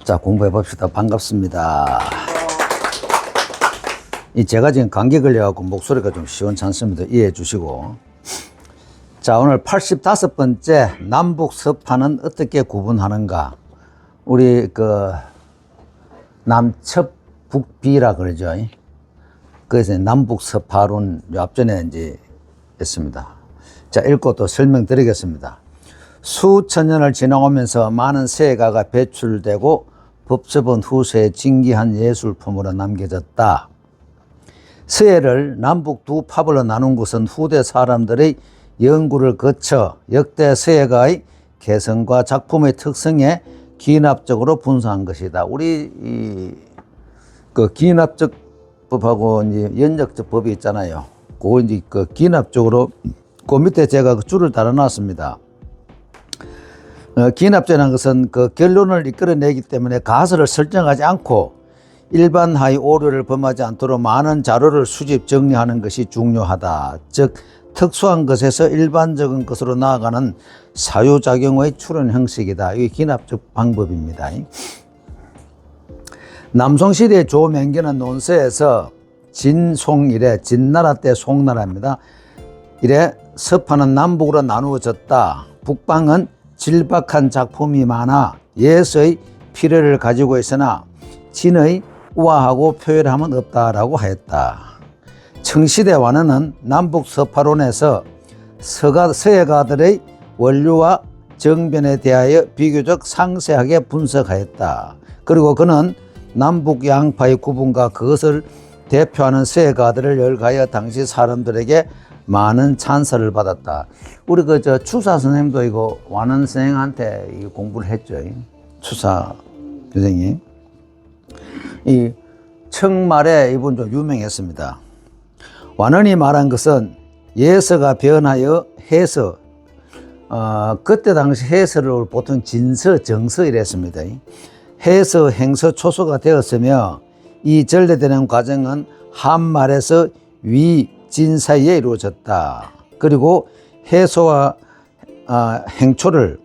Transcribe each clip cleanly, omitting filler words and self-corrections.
자, 공부해 봅시다. 반갑습니다. 제가 지금 감기 걸려갖고 목소리가 좀 시원찮습니다. 이해해 주시고. 자, 오늘 85번째 남북 서파는 어떻게 구분하는가. 우리 남첩 북비라 그러죠. 그래서 남북 서파론 앞전에 이제 했습니다. 자, 읽고 또 설명드리겠습니다. 수천 년을 지나오면서 많은 세가가 배출되고 법처분 후세에 진귀한 예술품으로 남겨졌다. 서예를 남북 두 파벌로 나눈 것은 후대 사람들의 연구를 거쳐 역대 서예가의 개성과 작품의 특성에 기납적으로 분석한 것이다. 우리 기납적 법하고 이제 연역적 법이 있잖아요. 그거 이제 기납적으로 그 밑에 제가 줄을 달아놨습니다. 기납자라는 것은 결론을 이끌어내기 때문에 가설을 설정하지 않고 일반하의 오류를 범하지 않도록 많은 자료를 수집 정리하는 것이 중요하다. 즉 특수한 것에서 일반적인 것으로 나아가는 사유작용의 출현 형식이다. 이게 기납적 방법입니다. 남송시대의 조맹견은 논서에서 진송이래, 진나라 때 송나라입니다. 이래 서파는 남북으로 나누어졌다. 북방은 질박한 작품이 많아 예서의 필요를 가지고 있으나 진의 우아하고 표현함은 없다라고 하였다. 청시대 완언은 남북 서파론에서 서예가들의 원류와 정변에 대하여 비교적 상세하게 분석하였다. 그리고 그는 남북 양파의 구분과 그것을 대표하는 서예가들을 열거하여 당시 사람들에게 많은 찬사를 받았다. 우리 추사 선생님도 이거 완언 선생한테 이거 공부를 했죠. 추사 선생님. 이 청말에 이분 좀 유명했습니다. 완언이 말한 것은 예서가 변하여 해서, 그때 당시 해서를 보통 진서, 정서 이랬습니다. 해서, 행서, 초서가 되었으며 이 전래되는 과정은 한말에서 위, 진 사이에 이루어졌다. 그리고 해소와 행초를,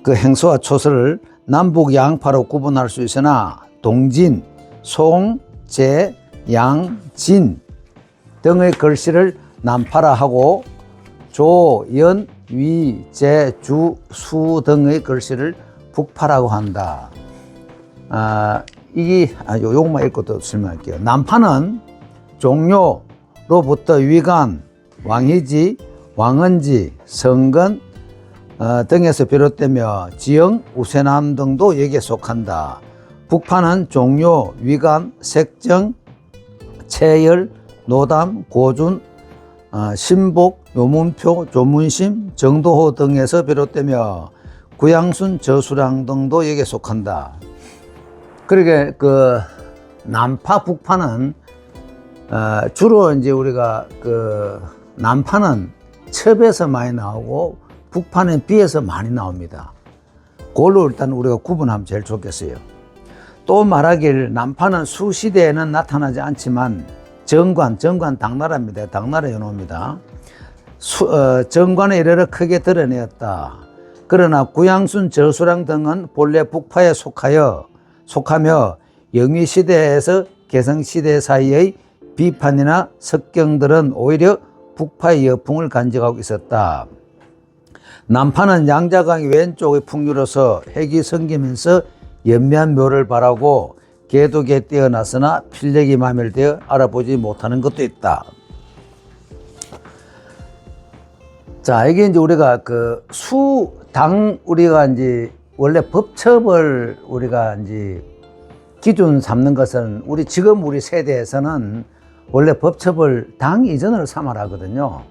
그 행소와 초서를 남북 양파로 구분할 수 있으나 동진, 송, 제, 양, 진 등의 글씨를 남파라 하고 조, 연, 위, 제, 주, 수 등의 글씨를 북파라고 한다. 요것만 읽고 또 설명할게요. 남파는 종료로부터 위간, 왕희지, 왕은지, 성근 등에서 비롯되며 지영, 우세남 등도 여기에 속한다. 북파는 종료, 위간, 색정, 채열, 노담, 고준, 신복, 요문표, 조문심, 정도호 등에서 비롯되며 구양순, 저수량 등도 여기에 속한다. 그러게 남파, 북파는 주로 이제 우리가 남파는 첩에서 많이 나오고 북파는 비에서 많이 나옵니다. 그걸로 일단 우리가 구분하면 제일 좋겠어요. 또 말하길 남파는 수시대에는 나타나지 않지만 정관 당나라입니다. 당나라 연호입니다. 정관에 이르러 크게 드러내었다. 그러나 구양순, 저수량 등은 본래 북파에 속하며 영위시대에서 개성시대 사이의 비판이나 석경들은 오히려 북파의 여풍을 간직하고 있었다. 남파는 양자강이 왼쪽의 풍류로서 핵이 생기면서 연미한 묘를 바라고 개독에 뛰어났으나 필력이 마멸되어 알아보지 못하는 것도 있다. 자, 이게 이제 우리가 우리가 이제 원래 법첩을 우리가 이제 기준 삼는 것은 지금 우리 세대에서는 원래 법첩을 당 이전으로 삼아라거든요.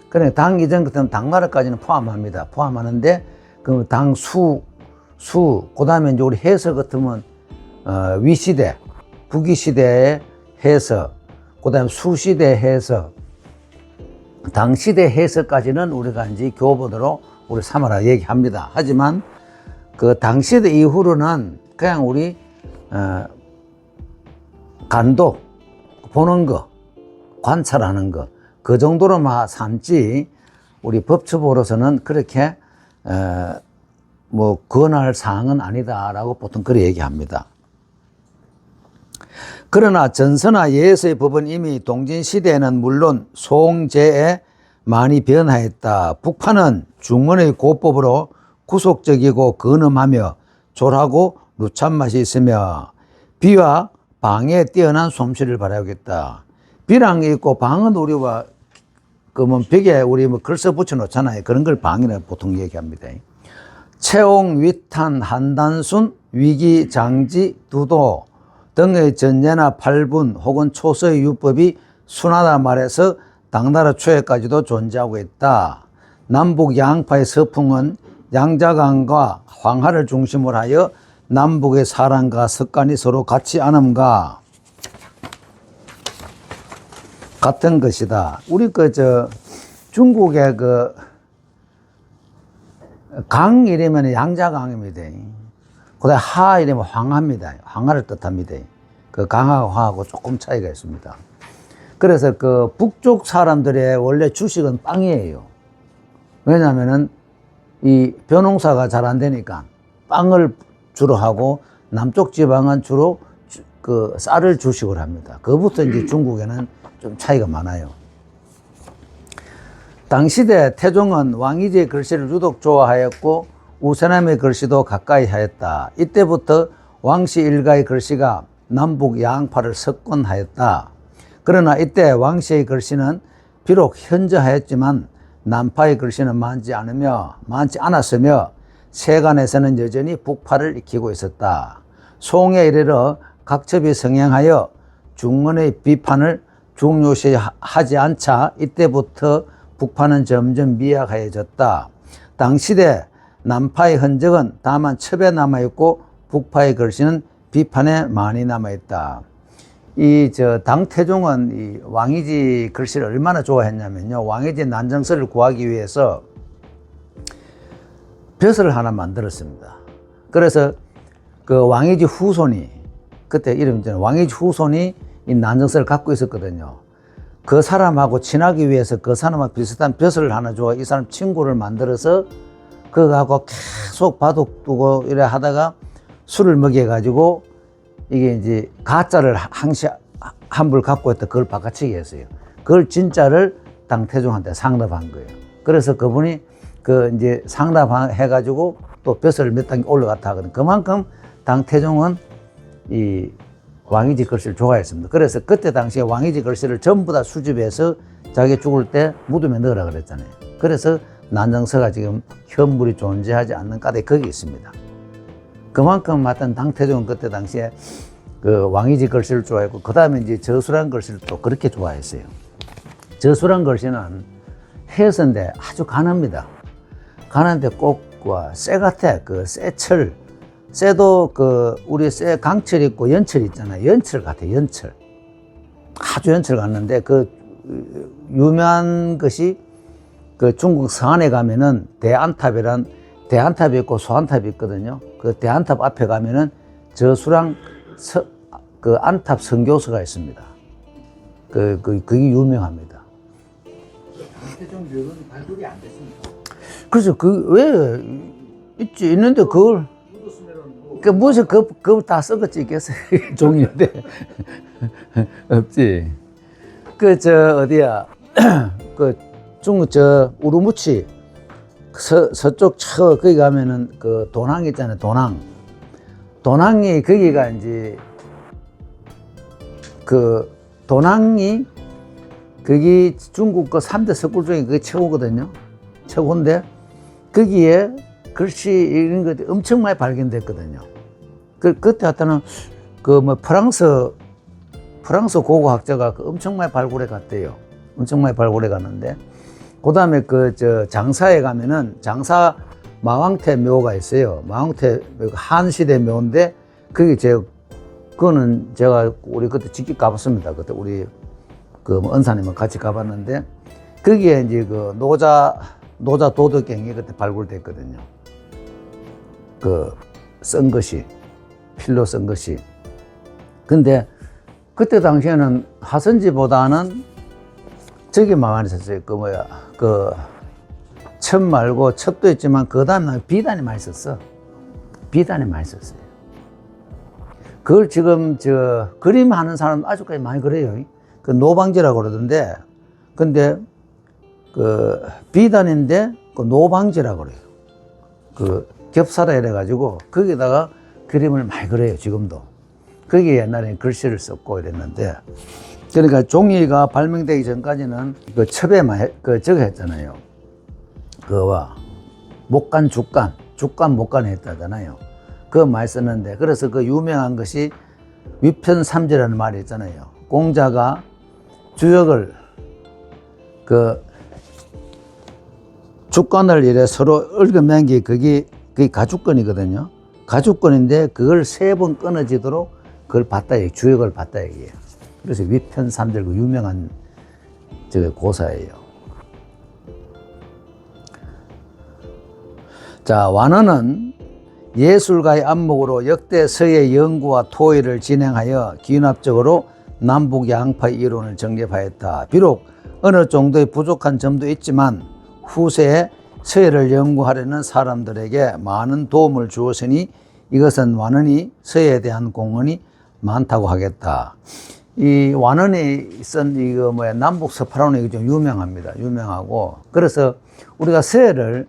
그러니까 당 이전 같으면 당나라까지는 포함합니다. 포함하는데 그 당 그 다음에 이제 우리 해서 같으면 위시대, 북위시대의 해서, 그 다음에 수시대 해서, 당시대 해서까지는 우리가 이제 교본으로 우리 삼아라 얘기합니다. 하지만 그 당시대 이후로는 그냥 우리 간도, 보는 거, 관찰하는 거, 그 정도로만 삼지 우리 법첩으로서는 그렇게 뭐 권할 사항은 아니다라고 보통 그렇게 얘기합니다. 그러나 전서나 예서의 법은 이미 동진시대에는 물론 송제에 많이 변화했다. 북파는 중원의 고법으로 구속적이고 근엄하며 졸하고 누찬 맛이 있으며 비와 방에 뛰어난 솜씨를 발휘하겠다. 비랑 있고 방은 우리가 그뭐 벽에 우리 뭐 글 써 붙여 놓잖아요. 그런 걸 방이라고 보통 얘기합니다. 채옹, 위탄, 한단순, 위기, 장지, 두도 등의 전제나 팔분 혹은 초서의 유법이 순하다 말해서 당나라 초에까지도 존재하고 있다. 남북 양파의 서풍은 양자강과 황하를 중심으로 하여 남북의 사랑과 습관이 서로 같지 않음과 같은 것이다. 우리 중국의 강 이름은 양자강입니다. 그다음 하 이름은 황하입니다. 황하를 뜻합니다. 그 강하고 화하고 조금 차이가 있습니다. 그래서 그 북쪽 사람들의 원래 주식은 빵이에요. 왜냐하면은 이 벼농사가 잘 안 되니까 빵을 주로 하고 남쪽 지방은 주로 그 쌀을 주식을 합니다. 그부터 이제 중국에는 좀 차이가 많아요. 당시대 태종은 왕이지의 글씨를 유독 좋아하였고 우세남의 글씨도 가까이 하였다. 이때부터 왕씨 일가의 글씨가 남북 양파를 석권하였다. 그러나 이때 왕씨의 글씨는 비록 현저하였지만 남파의 글씨는 많지 않았으며 세간에서는 여전히 북파를 익히고 있었다. 송에 이르러 각첩이 성행하여 중원의 비판을 중요시하지 않자 이때부터 북파는 점점 미약해졌다. 당시대 남파의 흔적은 다만 첩에 남아있고 북파의 글씨는 비판에 많이 남아있다. 당태종은 이 왕이지 글씨를 얼마나 좋아했냐면요. 왕이지 난정서를 구하기 위해서 벼슬을 하나 만들었습니다. 그래서 그 왕이지 후손이, 그때 이름이 왕이지 후손이 이 난정서를 갖고 있었거든요. 그 사람하고 친하기 위해서 그 사람하고 비슷한 벼슬을 하나 줘. 이 사람 친구를 만들어서 그거하고 계속 바둑 두고 이래 하다가 술을 먹여가지고 이게 이제 가짜를 한 불 갖고 있다. 그걸 바꿔치기 했어요. 그걸 진짜를 당태종한테 상납한 거예요. 그래서 그분이 이제 상납해가지고 또 벼슬을 몇 단계 올라갔다 하거든요. 그만큼 당태종은 이 왕이지 글씨를 좋아했습니다. 그래서 그때 당시에 왕이지 글씨를 전부 다 수집해서 자기 죽을 때 무덤에 넣으라 그랬잖아요. 그래서 난정서가 지금 현물이 존재하지 않는 까닭 거기 있습니다. 그만큼 하여튼 당태종은 그때 당시에 그 왕이지 글씨를 좋아했고, 그 다음에 이제 저술한 글씨를 또 그렇게 좋아했어요. 저술한 글씨는 해서인데 아주 가늡니다. 가는데 꼭와 쇠 같아. 그 쇠철. 쇠도 우리 쇠 강철 있고 연철 있잖아요. 연철 같아, 연철. 아주 연철 같는데 유명한 것이 중국 서안에 가면은 대안탑이 있고 소안탑이 있거든요. 그 대안탑 앞에 가면은 저수랑 안탑 선교서가 있습니다. 그게 유명합니다. 태종 묘는 발굴이 안 됐습니다. 그래서 왜 있는데 그걸 무슨 그거 다 썩었지 있겠어요. 종이인데 없지. 어디야 중국 우루무치 서쪽 거기 가면은 도낭 있잖아요. 도낭이 거기가 이제 도낭이 거기 중국 3대 석굴 중에 그게 최고거든요. 최고인데 거기에 글씨 이런 것들이 엄청 많이 발견됐거든요. 그때 하여튼은 프랑스 고고학자가 엄청 많이 발굴해 갔대요. 엄청 많이 발굴해 갔는데, 그 다음에 장사에 가면은 장사 마왕태 묘가 있어요. 마왕태 한시대 묘인데, 그거는 제가 우리 그때 직접 가봤습니다. 그때 우리 은사님은 같이 가봤는데, 거기에 이제 노자 도덕경이 그때 발굴됐거든요. 쓴 것이, 필로 쓴 것이. 근데 그때 당시에는 하선지보다는 저기 많이 썼어요. 첩 말고 첩도 있지만 그 다음에 비단이 많이 썼어. 비단이 많이 썼어요. 그걸 지금 저 그림하는 사람 아직까지 많이 그래요. 그 노방지라고 그러던데, 근데 그 비단인데 그 노방지라고 그래요. 그 겹사라 이래가지고 거기다가 그림을 많이 그려요. 지금도. 그게 옛날에 글씨를 썼고 이랬는데, 그러니까 종이가 발명되기 전까지는 그 첩에 그 저거 했잖아요. 그와 목간, 죽간, 목간 했다잖아요. 그거 많이 썼는데, 그래서 그 유명한 것이 위편삼지라는 말이 있잖아요. 공자가 주역을 그 죽간을 이래 서로 얽어맨 게 그게 가죽건이거든요. 가죽건인데 그걸 3번 끊어지도록 그걸 봤다 얘기, 주역을 봤다 얘기예요. 그래서 위편삼지 그 유명한 저 고사예요. 자, 완언은 예술가의 안목으로 역대 서예 연구와 토의를 진행하여 기ün합적으로 남북 양파의 이론을 정립하였다. 비록 어느 정도의 부족한 점도 있지만 후세에 서예를 연구하려는 사람들에게 많은 도움을 주었으니 이것은 완언이 서예에 대한 공헌이 많다고 하겠다. 이 완언이 쓴 이거 남북 서파론이 좀 유명합니다. 유명하고, 그래서 우리가 서예를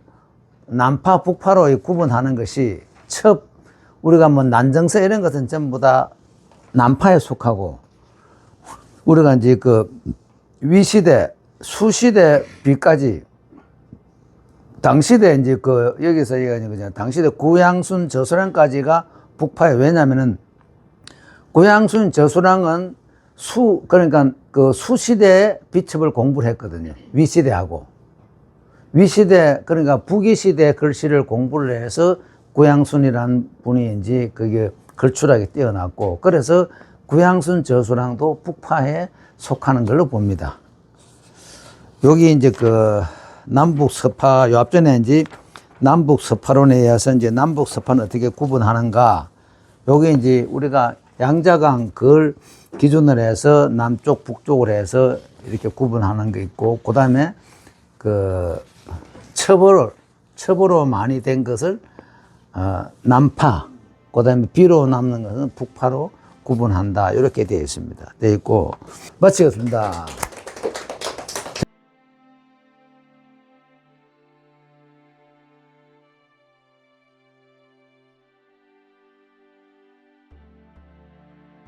남파 북파로 구분하는 것이 첩, 우리가 뭐 난정서 이런 것은 전부 다 남파에 속하고, 우리가 이제 그 위시대, 수시대 비까지 당시대 이제 그 여기서 얘기하는 거잖아요. 당시대 구양순 저수랑까지가 북파에, 왜냐면은 구양순 저수랑은 그러니까 그 수시대의 비첩을 공부를 했거든요. 위시대하고. 위시대, 그러니까 북이시대 글씨를 공부를 해서 구양순이라는 분이 이제 그게 걸출하게 뛰어났고, 그래서 구양순 저수랑도 북파에 속하는 걸로 봅니다. 여기 이제 그 남북 서파, 요 앞전에 이제 남북 서파론에 의해서 이제 남북 서파는 어떻게 구분하는가. 여기 이제 우리가 양자강 그걸 기준으로 해서 남쪽, 북쪽으로 해서 이렇게 구분하는 게 있고, 그 다음에 그 첩으로 많이 된 것을 남파, 그 다음에 비로 남는 것은 북파로 구분한다. 이렇게 되어 있습니다. 되어 있고, 마치겠습니다.